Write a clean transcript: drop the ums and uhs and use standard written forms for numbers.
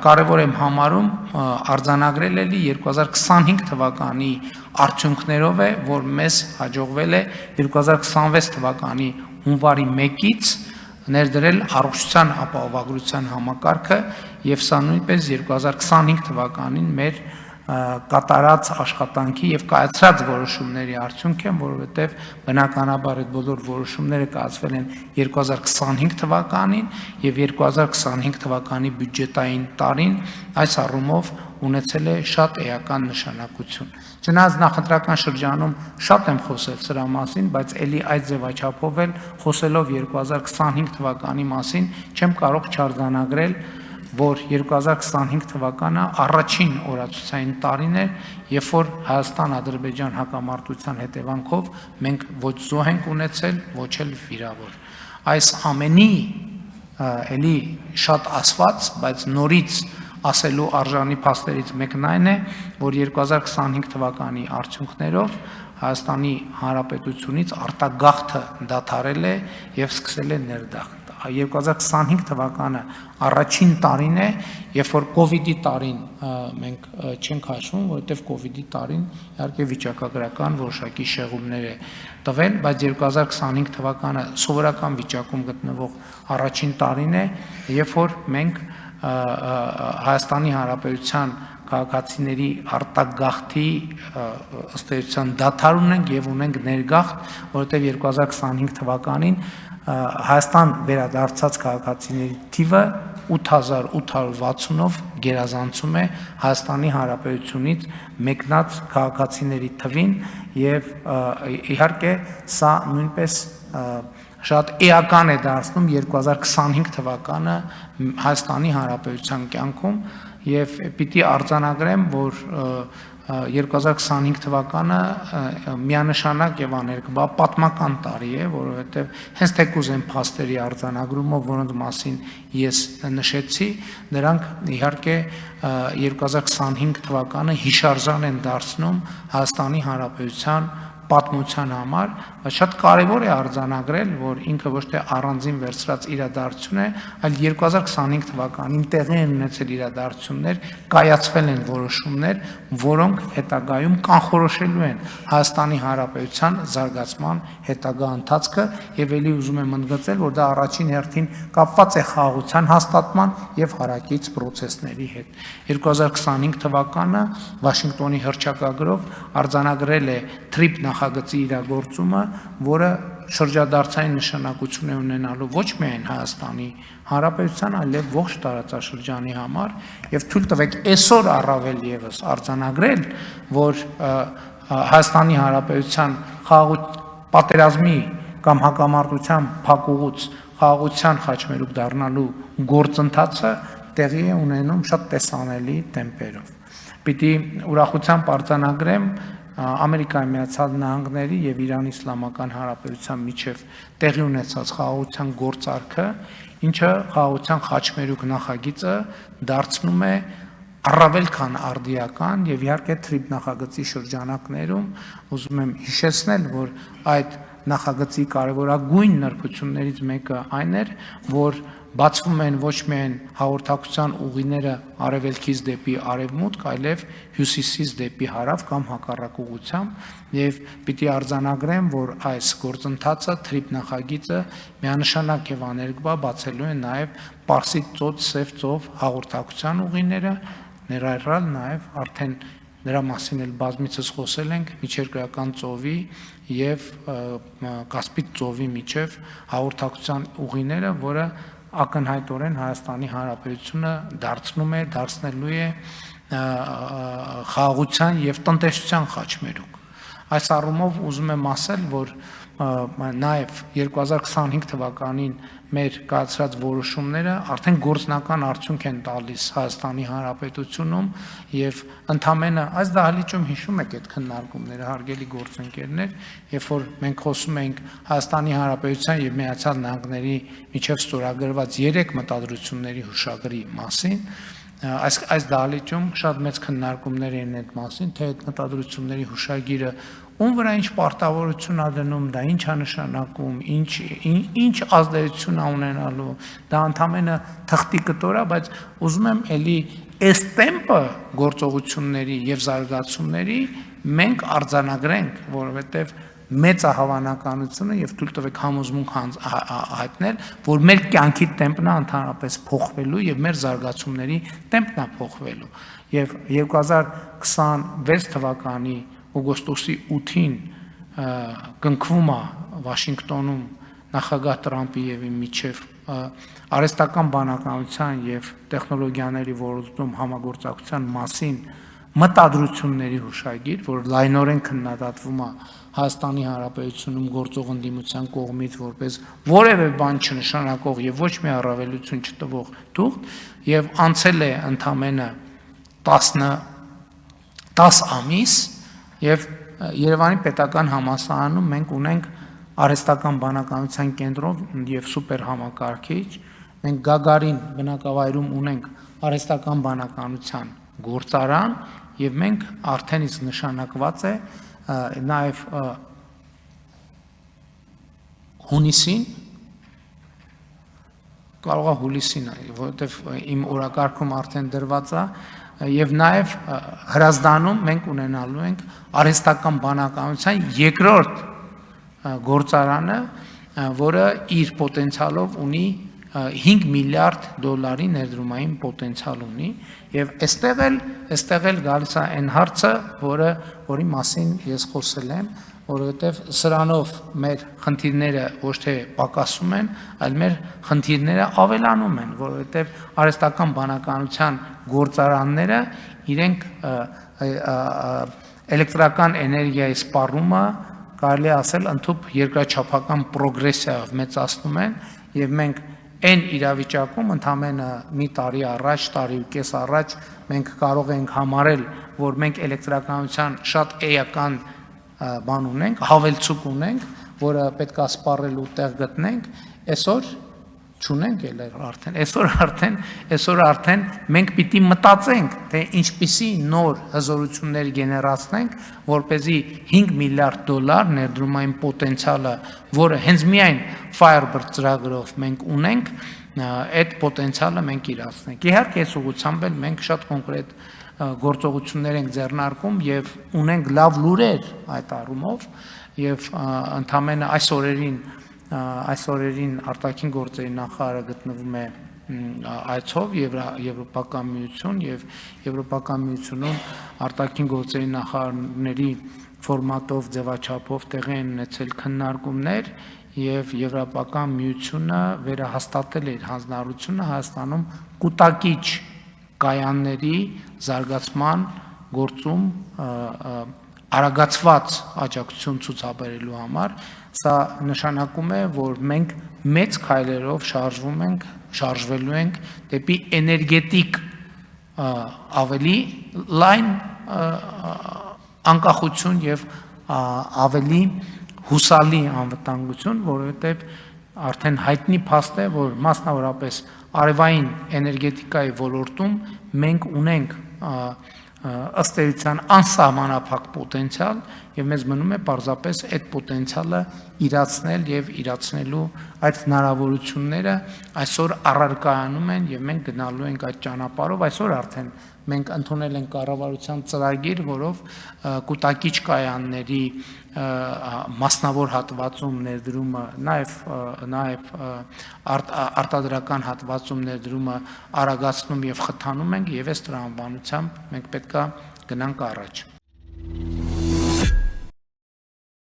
կարևոր եմ համարում արձանագրել էլի 2025 թվականի արդյունքներով է, որ մեզ հաջողվել է 2026 թվականի հունվարի 1-ից ներդրել առողջության ապահովագրության համակարգը եւ սա նույնպես 2025 թվականին մեր կատարած աշխատանքի եւ կայացրած որոշումների արդյունք են, որովհետեւ բնականաբար այդ բոլոր որոշումները կայացվել են 2025 թվականին եւ 2025 թվականի բյուջետային տարին այս առումով ունեցել է շատ էական նշանակություն։ Չնայած նախընտրական շրջանում շատ եմ խոսել սրա մասին, բայց ելի այդ ձևաչափով էլ խոսելով 2025 թվականի մասին չեմ կարող չարձանագրել, որ 2025 թվականը առաջին օրացուցային տարին է, երբ որ Հայաստան-Ադրբեջան հակամարտության հետևանքով մենք ոչ զոհ ենք ունեցել, ոչ էլ վիրավոր։ Այս ամենի էլի շատ ասված, բայց նորից ասելու արժանի փաստերից մեկն այն է, որ 2025 թվականի արդյունքներով Հայաստանի Հանրապետությունից արտագաղթը դադարել է եւ սկսել է ներդախտ։ 2025 թվականը առաջին տարին է, երբ որ կոവിഡ്ի տարին մենք չենք հաշվում, որովհետև կոവിഡ്ի տարին իհարկե վիճակագրական որոշակի շեղումներ է տվել, բայց 2025 թվականը սովորական վիճակում գտնվող առաջին տարին է, երբ որ մենք Հայաստանի Հանրապետության քաղաքացիների արտագաղթի ըստ էության դադար ունենք եւ ունենք ներգաղթ, որովհետեւ 2025 թվականին Հայաստան վերադարձած քաղաքացիների թիվը 8860-ով գերազանցում է Հայաստանի Հանրապետությունից մեկնած քաղաքացիների թվին եւ իհարկե սա նույնպես շատ էական է դարձնում 2025 թվականը Հայաստանի Հանրապետության կյանքում եւ պիտի արձանագրեմ, որ 2025 թվականը միանշանակ եւ աներկբա պատմական տարի է, որովհետեւ հենց թեկուզ են փաստերի արձանագրումով, որոնց մասին ես նշեցի, նրանք իհարկե 2025 թվականը հիշարժան են դարձնում Հայաստանի Հանրապետության պատմության համար, բայց շատ կարևոր է արձանագրել, որ ինքը ոչ թե առանձին վերցրած իրադարձություն է, այլ 2025 թվականին տեղի են ունեցել իրադարձություններ, կայացվել են որոշումներ, որոնք հետագայում կանխորոշելու են Հայաստանի Հանրապետության զարգացման հետագա ընթացքը եւ ելի ուզում եմ ընդգծել, որ դա առաջին հերթին կապված է խաղաղության հաստատման եւ հարակից process-ների հետ։ 2025 թվականը Վաշինգտոնի հռչակագրով արձանագրել է TRIP նախագծի իրագործումը, որը շրջադարձային նշանակություն է ունենալու ոչ միայն Հայաստանի Հանրապետության, այլև ողջ տարածաշրջանի համար եւ թույլ տվեք այսօր առավել եւս արձանագրել, որ Հայաստանի Հանրապետության պատերազմի կամ հակամարտության փակուղուց խաղաղության խաչմերուկ դառնալու գործընթացը տեղի է ունենում շատ տեսանելի տեմպերով։ Պիտի ուրախությամբ արձանագրեմ Ամերիկայի Միացյալ Նահանգների եւ Իրանի Իսլամական Հանրապետության միջև տեղի ունեցած խաղաղության գործարքը, ինչը խաղաղության խաչմերուկ նախագիծը դարձնում է առավել քան արդիական եւ իհարկե TRIP նախագծի շրջանակներում ուզում եմ հիշեցնել, որ այդ նախագծի կարևորագույն նրբություններից մեկը այն էր, որ բացվում են ոչ միայն հաղորդակցության ուղիները արևելքից դեպի արևմուտք, այլև հյուսիսից դեպի հարավ կամ հակառակ ուղղությամբ եւ պիտի արձանագրեմ, որ այս գործընթացը TRIP նախագիծը միանշանակ եւ աներկբա բացելու է նաեւ Պարսից ծոց Սև ծով հաղորդակցության ուղիները, ներառյալ նաեւ արդեն նրա մասին էլ բազմիցս խոսել ենք միջերկրական ծովի եւ Կասպից ծովի միջև հաղորդակցության ուղիները, որը ակնհայտորեն Հայաստանի Հանրապետությունը դարձնելու է խաղաղության եւ տնտեսության խաչմերուկ։ Այս առումով ուզում եմ ասել, որ նաեւ 2025 թվականին մեր կայացրած որոշումները արդեն գործնական արդյունք են տալիս Հայաստանի Հանրապետությունում եւ ընդամենը այս դահլիճում հիշում եք այդ քննարկումները, հարգելի գործընկերներ, երբ որ մենք խոսում ենք Հայաստանի Հանրապետության եւ Միացյալ Նահանգների միջև ստորագրված 3 մտադրությունների հուշագրի մասին, այս դահլիճում շատ մեծ քննարկումներ են այդ մասին, թե այդ մտադրությունների հուշագիրը ում վրա ինչ պարտավորություն ա դնում, դա ինչ ա նշանակում, ինչ ազդեցություն ա ունենալու, դա ընդամենը թղթի կտոր ա, բայց ուզում եմ էլի այս տեմպը գործողությունների եւ զարգացումների մենք արձանագրենք, որովհետեւ մեծ է հավանականությունը եւ թույլ տվեք համոզմունք հայտնել, որ մեր կյանքի տեմպն է ընդհանրապես փոխվելու եւ մեր զարգացումների տեմպն է փոխվելու։ Եվ 2026 թվականի օգոստոսի 8-ին կնքվում է Վաշինգտոնում նախագահ Տրամփի եւ իմ միջև արհեստական բանականության եւ տեխնոլոգիաների ոլորտում համագործակցության մասին մտադրությունների հուշագիր, որ լայնորեն քննադատվում է Հայաստանի Հանրապետությունում գործող ընդդիմության կողմից որպես որևէ բան չնշանակող եւ ոչ մի առավելություն չտվող թուղթ, եւ անցել է ընդամենը 10 ամիս եւ Երևանի պետական համալսարանում մենք ունենք արհեստական բանականության կենտրոն եւ սուպեր համակարգիչ, մենք Գագարին բնակավայրում ունենք արհեստական բանականության գործարան եւ մենք արդեն իսկ նշանակված է նաեւ հունիսին կարող է հուլիսին, որովհետեւ իմ օրակարգում արդեն դրված է եւ նաեւ Հրազդանում մենք ունենալու ենք արհեստական բանականության երկրորդ գործարանը, որը իր պոտենցիալով ունի 5 միլիարդ դոլարի ներդրումային պոտենցիալ ունի եւ այստեղ էլ գալիս է այն հարցը, որի մասին ես խոսել եմ, որովհետեւ սրանով մեր խնդիրները ոչ թե պակասում են, այլ մեր խնդիրները ավելանում են, որովհետեւ արհեստական բանականության գործարանները իրենք էլեկտրական էներգիայի սպառումը կարելի է ասել ընդհանուր երկրաչափական պրոգրեսիայով մեծացնում են եւ մենք այն իրավիճակում ընդամենը մի տարի առաջ, տարի ու կես առաջ մենք կարող ենք համարել, որ մենք էլեկտրականության շատ էական բան ունենք, հավելցուկ ունենք, որը պետք է սպառելու տեղ գտնենք, այսօր չունենք այսօր արդեն մենք պիտի մտածենք, թե ինչպիսի նոր հզորություններ գեներացնենք, որպեսզի 5 միլիարդ դոլար ներդրումային պոտենցիալը, որը հենց միայն Firebird ծրագրով մենք ունենք, այդ պոտենցիալը մենք իրացնենք։ Իհարկե, այս ուղղությամբ էլ մենք շատ կոնկրետ գործողություններ ենք ձեռնարկում եւ ունենք լավ լուրեր այդ առումով եւ ընդամենը այս օրերին արտաքին գործերի նախարարը գտնվում է այցով Եվրոպական միություն եւ Եվրոպական միությունում արտաքին գործերի նախարարների ֆորմատով ձևաչափով տեղի են ունեցել քննարկումներ եւ Եվրոպական միությունը վերահաստատել է իր հանձնառությունը Հայաստանում կուտակիչ կայանների զարգացման գործում արագացված աջակցություն ցուցաբերելու համար, սա նշանակում է, որ մենք մեծ քայլերով շարժվելու ենք դեպի էներգետիկ ավելի լայն անկախություն եւ ավելի հուսալի անվտանգություն, որովհետեւ արդեն հայտնի փաստ է, որ մասնավորապես արևային էներգետիկայի ոլորտում մենք ունենք ըստ էության անսահմանափակ պոտենցիալ եւ մեզ մնում է պարզապես այդ պոտենցիալը իրացնել եւ իրացնելու այդ հնարավորությունները այսօր առարկայանում են եւ մենք գնալու ենք այդ ճանապարհով այսօր արդեն մենք ընդունել ենք կառավարության ծրագիր, որով կուտակիչ կայանների մասնավոր հատվածում ներդրումը նաեւ արտադրական հատվածում ներդրումը արագացնում եւ խթանում ենք եւ այս տրամաբանությամբ մենք պետք է գնանք առաջ։